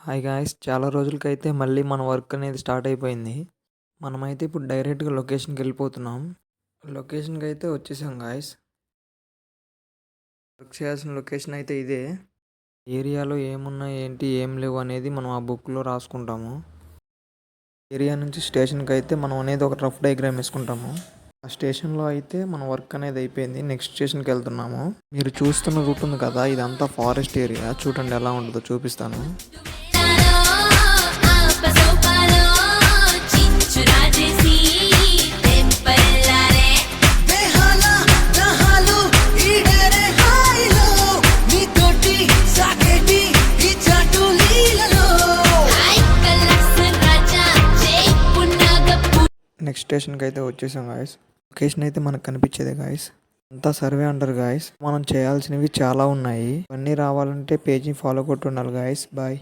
Hi guys! చాలా రోజులకైతే మళ్ళీ మన వర్క్ అనేది స్టార్ట్ అయిపోయింది. మనమైతే ఇప్పుడు డైరెక్ట్‌గా లొకేషన్‌కెళ్ళిపోతున్నాం. లొకేషన్‌కైతే వచ్చేసాం గాయ్స్. వర్క్ చేయాల్సిన లొకేషన్ అయితే ఇదే. ఏరియాలో ఏమున్నాయి, ఏంటి, ఏం లేవు అనేది మనం ఆ బుక్‌లో రాసుకుంటాము. ఏరియా నుంచి స్టేషన్‌కైతే మనం అనేది ఒక రఫ్ డయాగ్రామ్ ఏసుకుంటాము. ఆ స్టేషన్‌లో అయితే మన వర్క్ అనేది అయిపోయింది. నెక్స్ట్ స్టేషన్‌కెళ్తున్నాము. మీరు చూస్తున్న రూట్ ఉంది కదా! ఇదంతా ఫారెస్ట్ ఏరియా. చూడండి ఎలా ఉంటదో చూపిస్తాను. నెక్స్ట్ స్టేషన్‌కి అయితే వచ్చేసాం గాయ్స్. లొకేషన్ అయితే మనకు కనిపించేదే గాయ్స్. అంతా సర్వే అంటారు గాయ్స్. మనం చేయాల్సినవి చాలా ఉన్నాయి. ఇవన్నీ రావాలంటే పేజీని ఫాలో కొట్టి ఉండాలి గాయ్స్. బాయ్.